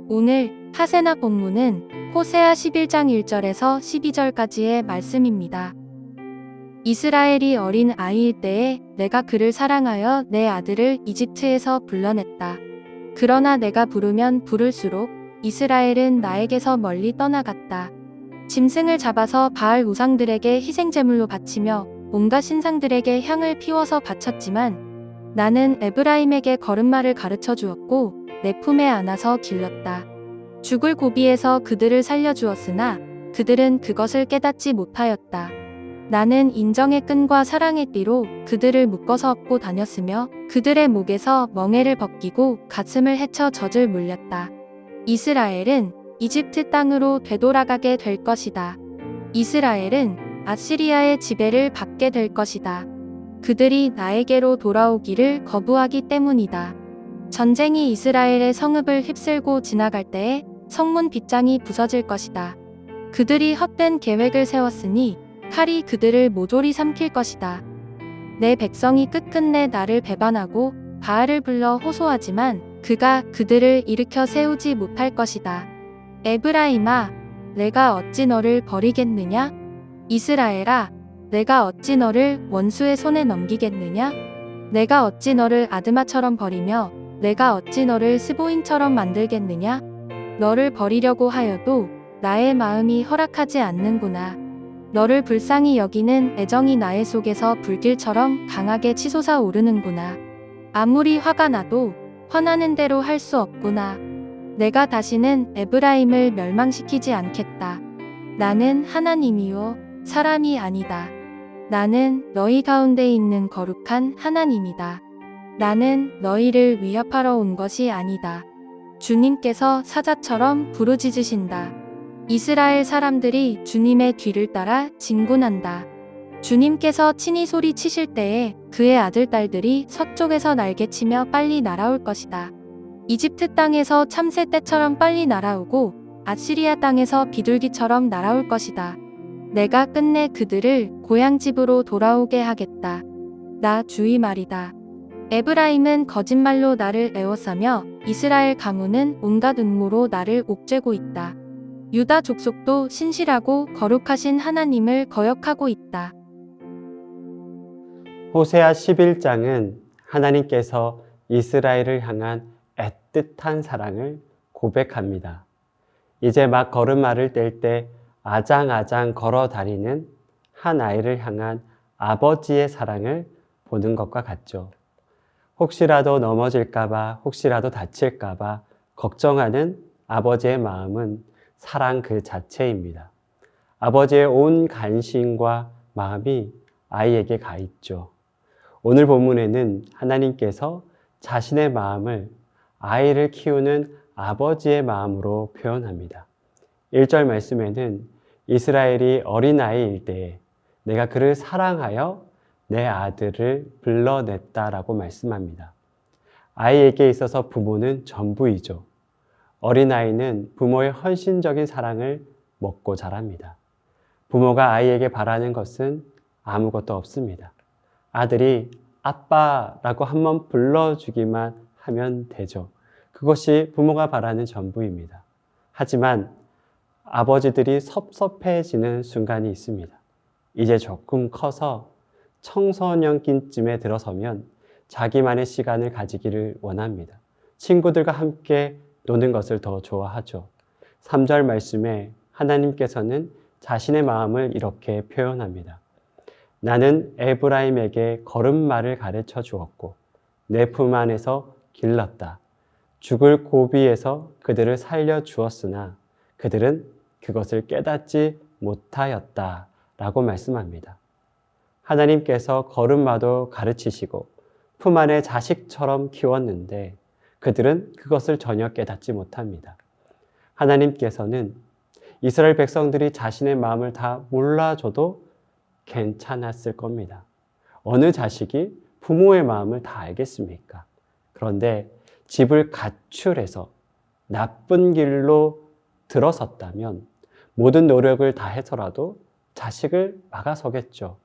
오늘 하세나 본문은 호세아 11장 1절에서 12절까지의 말씀입니다. 이스라엘이 어린 아이일 때에 내가 그를 사랑하여 내 아들을 이집트에서 불러냈다. 그러나 내가 부르면 부를수록 이스라엘은 나에게서 멀리 떠나갔다. 짐승을 잡아서 바알 우상들에게 희생제물로 바치며 온갖 신상들에게 향을 피워서 바쳤지만 나는 에브라임에게 걸음마를 가르쳐 주었고 내 품에 안아서 길렀다. 죽을 고비에서 그들을 살려주었으나 그들은 그것을 깨닫지 못하였다. 나는 인정의 끈과 사랑의 띠로 그들을 묶어서 업고 다녔으며 그들의 목에서 멍에를 벗기고 가슴을 헤쳐 젖을 물렸다. 이스라엘은 이집트 땅으로 되돌아가게 될 것이다. 이스라엘은 아시리아의 지배를 받게 될 것이다. 그들이 나에게로 돌아오기를 거부하기 때문이다. 전쟁이 이스라엘의 성읍을 휩쓸고 지나갈 때에 성문 빗장이 부서질 것이다. 그들이 헛된 계획을 세웠으니 칼이 그들을 모조리 삼킬 것이다. 내 백성이 끝끝내 나를 배반하고 바알을 불러 호소하지만 그가 그들을 일으켜 세우지 못할 것이다. 에브라임아, 내가 어찌 너를 버리겠느냐? 이스라엘아, 내가 어찌 너를 원수의 손에 넘기겠느냐? 내가 어찌 너를 아드마처럼 버리며 내가 어찌 너를 스보임처럼 만들겠느냐? 너를 버리려고 하여도 나의 마음이 허락하지 않는구나. 너를 불쌍히 여기는 애정이 나의 속에서 불길처럼 강하게 치솟아 오르는구나. 아무리 화가 나도 화나는 대로 할 수 없구나. 내가 다시는 에브라임을 멸망시키지 않겠다. 나는 하나님이요 사람이 아니다. 나는 너희 가운데 있는 거룩한 하나님이다. 나는 너희를 위협하러 온 것이 아니다. 주님께서 사자처럼 부르짖으신다. 이스라엘 사람들이 주님의 뒤를 따라 진군한다. 주님께서 친히 소리치실 때에 그의 아들 딸들이 서쪽에서 날개치며 빨리 날아올 것이다. 이집트 땅에서 참새 떼처럼 빨리 날아오고 아시리아 땅에서 비둘기처럼 날아올 것이다. 내가 끝내 그들을 고향집으로 돌아오게 하겠다. 나 주의 말이다. 에브라임은 거짓말로 나를 애워싸며 이스라엘 가문은 온갖 음모로 나를 옥죄고 있다. 유다 족속도 신실하고 거룩하신 하나님을 거역하고 있다. 호세아 11장은 하나님께서 이스라엘을 향한 애틋한 사랑을 고백합니다. 이제 막 걸음마를 뗄 때 아장아장 걸어 다니는 한 아이를 향한 아버지의 사랑을 보는 것과 같죠. 혹시라도 넘어질까봐, 혹시라도 다칠까봐 걱정하는 아버지의 마음은 사랑 그 자체입니다. 아버지의 온 관심과 마음이 아이에게 가 있죠. 오늘 본문에는 하나님께서 자신의 마음을 아이를 키우는 아버지의 마음으로 표현합니다. 1절 말씀에는 이스라엘이 어린아이일 때에 내가 그를 사랑하여 내 아들을 불러냈다라고 말씀합니다. 아이에게 있어서 부모는 전부이죠. 어린아이는 부모의 헌신적인 사랑을 먹고 자랍니다. 부모가 아이에게 바라는 것은 아무것도 없습니다. 아들이 아빠라고 한번 불러주기만 하면 되죠. 그것이 부모가 바라는 전부입니다. 하지만 아버지들이 섭섭해지는 순간이 있습니다. 이제 조금 커서 청소년기쯤에 들어서면 자기만의 시간을 가지기를 원합니다. 친구들과 함께 노는 것을 더 좋아하죠. 3절 말씀에 하나님께서는 자신의 마음을 이렇게 표현합니다. 나는 에브라임에게 걸음마를 가르쳐 주었고 내 품 안에서 길렀다. 죽을 고비에서 그들을 살려 주었으나 그들은 그것을 깨닫지 못하였다 라고 말씀합니다. 하나님께서 걸음마도 가르치시고 품 안에 자식처럼 키웠는데 그들은 그것을 전혀 깨닫지 못합니다. 하나님께서는 이스라엘 백성들이 자신의 마음을 다 몰라줘도 괜찮았을 겁니다. 어느 자식이 부모의 마음을 다 알겠습니까? 그런데 집을 가출해서 나쁜 길로 들어섰다면 모든 노력을 다해서라도 자식을 막아서겠죠.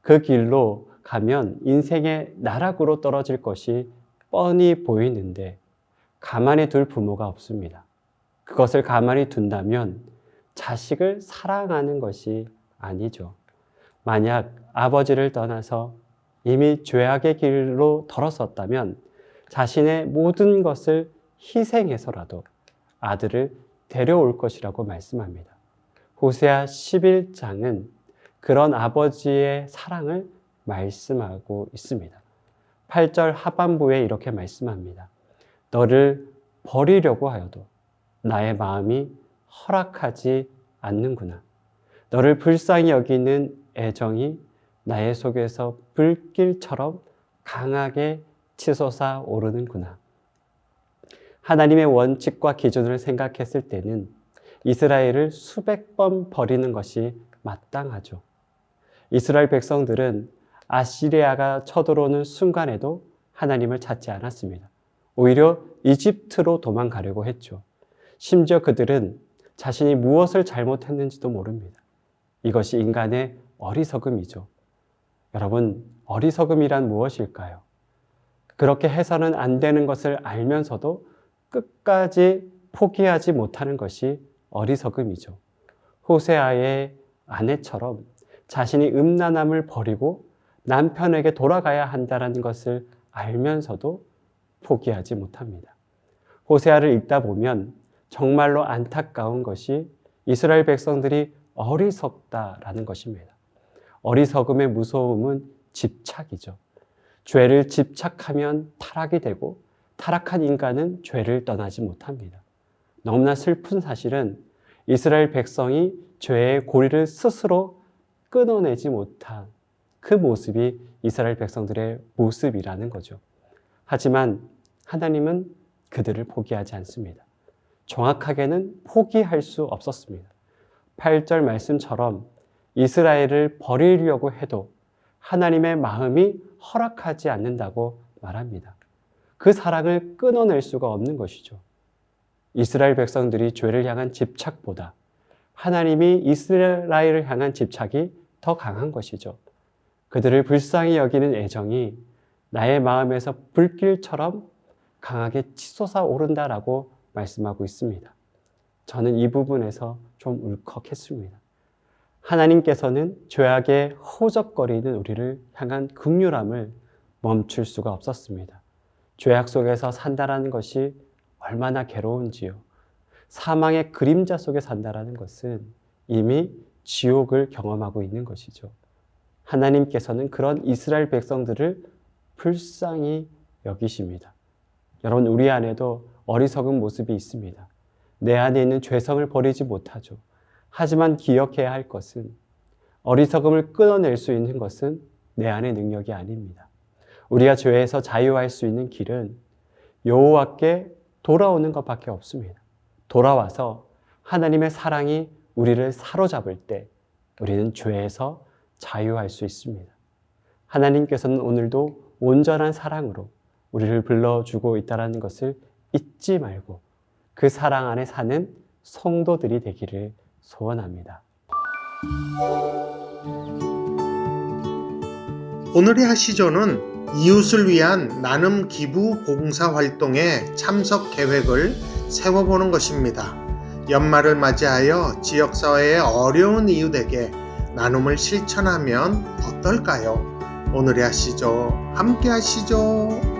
그 길로 가면 인생의 나락으로 떨어질 것이 뻔히 보이는데 가만히 둘 부모가 없습니다. 그것을 가만히 둔다면 자식을 사랑하는 것이 아니죠. 만약 아버지를 떠나서 이미 죄악의 길로 들어섰다면 자신의 모든 것을 희생해서라도 아들을 데려올 것이라고 말씀합니다. 호세아 11장은 그런 아버지의 사랑을 말씀하고 있습니다. 8절 하반부에 이렇게 말씀합니다. 너를 버리려고 하여도 나의 마음이 허락하지 않는구나. 너를 불쌍히 여기는 애정이 나의 속에서 불길처럼 강하게 치솟아 오르는구나. 하나님의 원칙과 기준을 생각했을 때는 이스라엘을 수백 번 버리는 것이 마땅하죠. 이스라엘 백성들은 아시리아가 쳐들어오는 순간에도 하나님을 찾지 않았습니다. 오히려 이집트로 도망가려고 했죠. 심지어 그들은 자신이 무엇을 잘못했는지도 모릅니다. 이것이 인간의 어리석음이죠. 여러분, 어리석음이란 무엇일까요? 그렇게 해서는 안 되는 것을 알면서도 끝까지 포기하지 못하는 것이 어리석음이죠. 호세아의 아내처럼 자신이 음란함을 버리고 남편에게 돌아가야 한다는 것을 알면서도 포기하지 못합니다. 호세아를 읽다 보면 정말로 안타까운 것이 이스라엘 백성들이 어리석다라는 것입니다. 어리석음의 무서움은 집착이죠. 죄를 집착하면 타락이 되고 타락한 인간은 죄를 떠나지 못합니다. 너무나 슬픈 사실은 이스라엘 백성이 죄의 고리를 스스로 끊어내지 못한 그 모습이 이스라엘 백성들의 모습이라는 거죠. 하지만 하나님은 그들을 포기하지 않습니다. 정확하게는 포기할 수 없었습니다. 8절 말씀처럼 이스라엘을 버리려고 해도 하나님의 마음이 허락하지 않는다고 말합니다. 그 사랑을 끊어낼 수가 없는 것이죠. 이스라엘 백성들이 죄를 향한 집착보다 하나님이 이스라엘을 향한 집착이 더 강한 것이죠. 그들을 불쌍히 여기는 애정이 나의 마음에서 불길처럼 강하게 치솟아 오른다라고 말씀하고 있습니다. 저는 이 부분에서 좀 울컥했습니다. 하나님께서는 죄악에 허우적거리는 우리를 향한 긍휼함을 멈출 수가 없었습니다. 죄악 속에서 산다라는 것이 얼마나 괴로운지요. 사망의 그림자 속에 산다라는 것은 이미 지옥을 경험하고 있는 것이죠. 하나님께서는 그런 이스라엘 백성들을 불쌍히 여기십니다. 여러분, 우리 안에도 어리석은 모습이 있습니다. 내 안에 있는 죄성을 버리지 못하죠. 하지만 기억해야 할 것은 어리석음을 끊어낼 수 있는 것은 내 안의 능력이 아닙니다. 우리가 죄에서 자유할 수 있는 길은 여호와께 돌아오는 것밖에 없습니다. 돌아와서 하나님의 사랑이 우리를 사로잡을 때 우리는 죄에서 자유할 수 있습니다. 하나님께서는 오늘도 온전한 사랑으로 우리를 불러주고 있다는 것을 잊지 말고 그 사랑 안에 사는 성도들이 되기를 소원합니다. 오늘의 하시조는 이웃을 위한 나눔 기부 봉사 활동에 참석 계획을 세워보는 것입니다. 연말을 맞이하여 지역사회의 어려운 이웃에게 나눔을 실천하면 어떨까요? 오늘의 하시조 함께 하시죠.